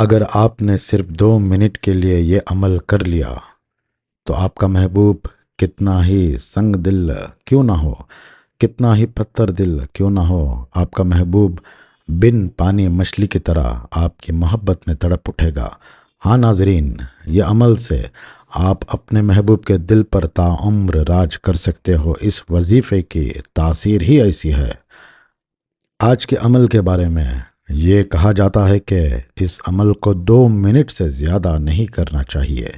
اگر آپ نے صرف 2 منٹ کے لیے یہ عمل کر لیا تو آپ کا محبوب کتنا ہی سنگ دل کیوں نہ ہو، کتنا ہی پتھر دل کیوں نہ ہو، آپ کا محبوب بن پانی مچھلی کی طرح آپ کی محبت میں تڑپ اٹھے گا۔ ہاں ناظرین، یہ عمل سے آپ اپنے محبوب کے دل پر تعمر راج کر سکتے ہو۔ اس وظیفے کی تاثیر ہی ایسی ہے۔ آج کے عمل کے بارے میں یہ کہا جاتا ہے کہ اس عمل کو 2 منٹ سے زیادہ نہیں کرنا چاہیے،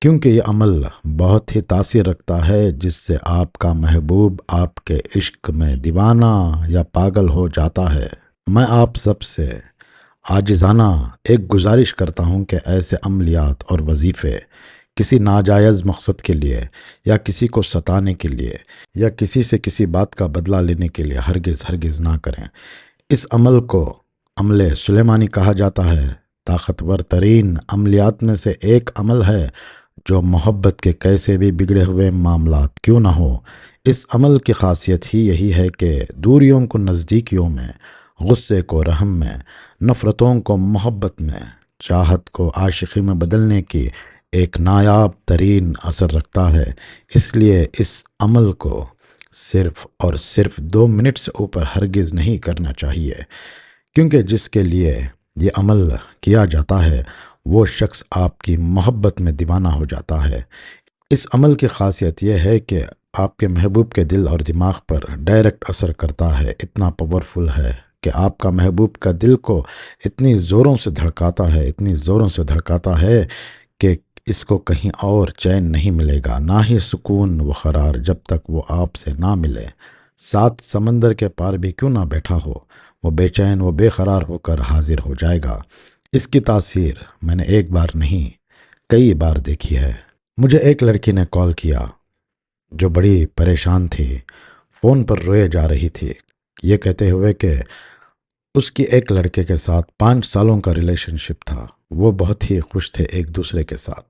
کیونکہ یہ عمل بہت ہی تاثیر رکھتا ہے، جس سے آپ کا محبوب آپ کے عشق میں دیوانہ یا پاگل ہو جاتا ہے۔ میں آپ سب سے عاجزانہ ایک گزارش کرتا ہوں کہ ایسے عملیات اور وظیفے کسی ناجائز مقصد کے لیے یا کسی کو ستانے کے لیے یا کسی سے کسی بات کا بدلہ لینے کے لیے ہرگز نہ کریں۔ اس عمل کو عمل سلیمانی کہا جاتا ہے۔ طاقتور ترین عملیات میں سے ایک عمل ہے جو محبت کے کیسے بھی بگڑے ہوئے معاملات کیوں نہ ہو۔ اس عمل کی خاصیت ہی یہی ہے کہ دوریوں کو نزدیکیوں میں، غصے کو رحم میں، نفرتوں کو محبت میں، چاہت کو عاشقی میں بدلنے کی ایک نایاب ترین اثر رکھتا ہے۔ اس لیے اس عمل کو صرف اور صرف 2 منٹ سے اوپر ہرگز نہیں کرنا چاہیے، کیونکہ جس کے لیے یہ عمل کیا جاتا ہے وہ شخص آپ کی محبت میں دیوانہ ہو جاتا ہے۔ اس عمل کی خاصیت یہ ہے کہ آپ کے محبوب کے دل اور دماغ پر ڈائریکٹ اثر کرتا ہے۔ اتنا پاورفل ہے کہ آپ کا محبوب کا دل کو اتنی زوروں سے دھڑکاتا ہے کہ اس کو کہیں اور چین نہیں ملے گا، نہ ہی سکون و قرار، جب تک وہ آپ سے نہ ملے۔ 7 سمندر کے پار بھی کیوں نہ بیٹھا ہو، وہ بے چین و بے قرار ہو کر حاضر ہو جائے گا۔ اس کی تاثیر میں نے ایک بار نہیں، کئی بار دیکھی ہے۔ مجھے ایک لڑکی نے کال کیا جو بڑی پریشان تھی، فون پر روئے جا رہی تھی، یہ کہتے ہوئے کہ اس کی ایک لڑکے کے ساتھ 5 سالوں کا ریلیشن شپ تھا۔ وہ بہت ہی خوش تھے ایک دوسرے کے ساتھ،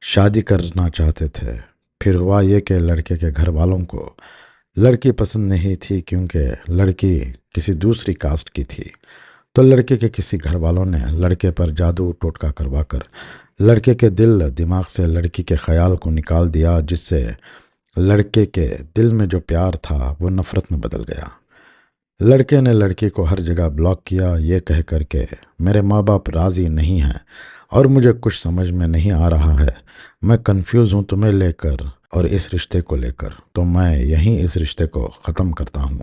شادی کرنا چاہتے تھے۔ پھر ہوا یہ کہ لڑکے کے گھر والوں کو لڑکی پسند نہیں تھی، کیونکہ لڑکی کسی دوسری کاسٹ کی تھی۔ تو لڑکے کے کسی گھر والوں نے لڑکے پر جادو ٹوٹکا کروا کر لڑکے کے دل دماغ سے لڑکی کے خیال کو نکال دیا، جس سے لڑکے کے دل میں جو پیار تھا وہ نفرت میں بدل گیا۔ لڑکے نے لڑکی کو ہر جگہ بلاک کیا، یہ کہہ کر کے میرے ماں باپ راضی نہیں ہیں اور مجھے کچھ سمجھ میں نہیں آ رہا ہے، میں کنفیوز ہوں تمہیں لے کر اور اس رشتے کو لے کر، تو میں یہیں اس رشتے کو ختم کرتا ہوں۔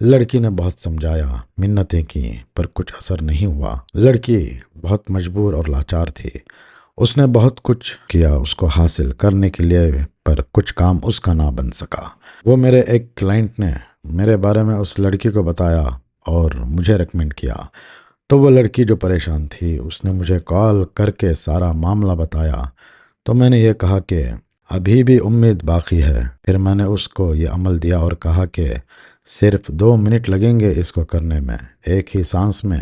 لڑکی نے بہت سمجھایا، منتیں کی، پر کچھ اثر نہیں ہوا۔ لڑکی بہت مجبور اور لاچار تھی۔ اس نے بہت کچھ کیا اس کو حاصل کرنے کے لیے، پر کچھ کام اس کا نہ بن سکا۔ وہ میرے ایک کلائنٹ نے میرے بارے میں اس لڑکی کو بتایا اور مجھے ریکمینڈ کیا۔ تو وہ لڑکی جو پریشان تھی، اس نے مجھے کال کر کے سارا معاملہ بتایا۔ تو میں نے یہ کہا کہ ابھی بھی امید باقی ہے۔ پھر میں نے اس کو یہ عمل دیا اور کہا کہ صرف 2 منٹ لگیں گے اس کو کرنے میں۔ ایک ہی سانس میں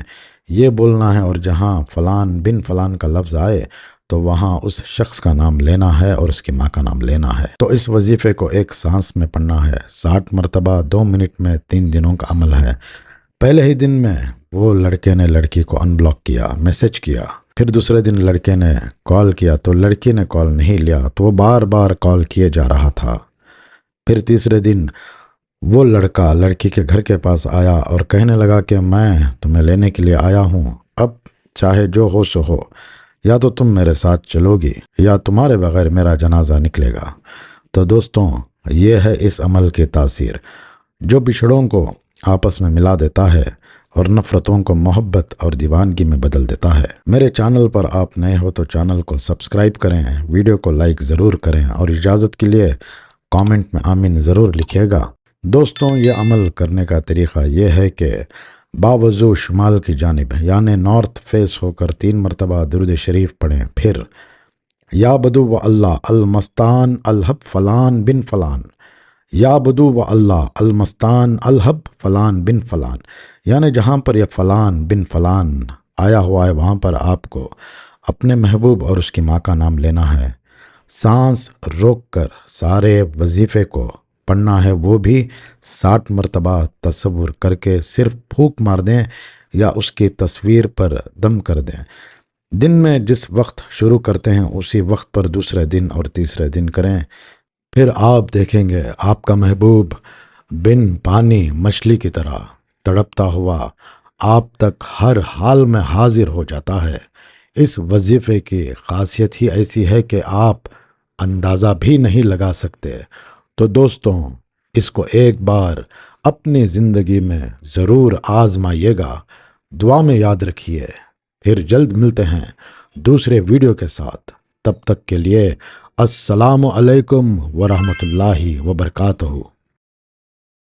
یہ بولنا ہے، اور جہاں فلان بن فلان کا لفظ آئے تو وہاں اس شخص کا نام لینا ہے اور اس کی ماں کا نام لینا ہے۔ تو اس وظیفے کو ایک سانس میں پڑھنا ہے، 60 مرتبہ 2 منٹ میں 3 دنوں کا عمل ہے۔ پہلے ہی دن میں وہ لڑکے نے لڑکی کو ان بلاک کیا، میسج کیا۔ پھر دوسرے دن لڑکے نے کال کیا تو لڑکی نے کال نہیں لیا، تو وہ بار بار کال کیے جا رہا تھا۔ پھر تیسرے دن وہ لڑکا لڑکی کے گھر کے پاس آیا اور کہنے لگا کہ میں تمہیں لینے کے لیے آیا ہوں، اب چاہے جو ہو سو ہو، یا تو تم میرے ساتھ چلو گی یا تمہارے بغیر میرا جنازہ نکلے گا۔ تو دوستوں، یہ ہے اس عمل کی تاثیر، جو بچھڑوں کو آپس میں ملا دیتا ہے اور نفرتوں کو محبت اور دیوانگی میں بدل دیتا ہے۔ میرے چینل پر آپ نئے ہو تو چینل کو سبسکرائب کریں، ویڈیو کو لائک ضرور کریں، اور اجازت کے لیے کامنٹ میں آمین ضرور لکھیے گا۔ دوستوں، یہ عمل کرنے کا طریقہ یہ ہے کہ باوضو شمال کی جانب یعنی نارتھ فیس ہو کر 3 مرتبہ درود شریف پڑھیں۔ پھر یا بدو و اللہ المستان الحب فلان بن فلان، یا بدو و اللہ المستان الحب فلان بن فلان، یعنی جہاں پر یہ فلان بن فلان آیا ہوا ہے وہاں پر آپ کو اپنے محبوب اور اس کی ماں کا نام لینا ہے۔ سانس روک کر سارے وظیفے کو پڑھنا ہے، وہ بھی 60 مرتبہ تصور کر کے، صرف پھونک مار دیں یا اس کی تصویر پر دم کر دیں۔ دن میں جس وقت شروع کرتے ہیں اسی وقت پر دوسرے دن اور تیسرے دن کریں، پھر آپ دیکھیں گے آپ کا محبوب بن پانی مچھلی کی طرح تڑپتا ہوا آپ تک ہر حال میں حاضر ہو جاتا ہے۔ اس وظیفے کی خاصیت ہی ایسی ہے کہ آپ اندازہ بھی نہیں لگا سکتے۔ تو دوستوں، اس کو ایک بار اپنی زندگی میں ضرور آزمائیے گا، دعا میں یاد رکھیے۔ پھر جلد ملتے ہیں دوسرے ویڈیو کے ساتھ، تب تک کے لیے السلام علیکم ورحمۃ اللہ وبرکاتہ۔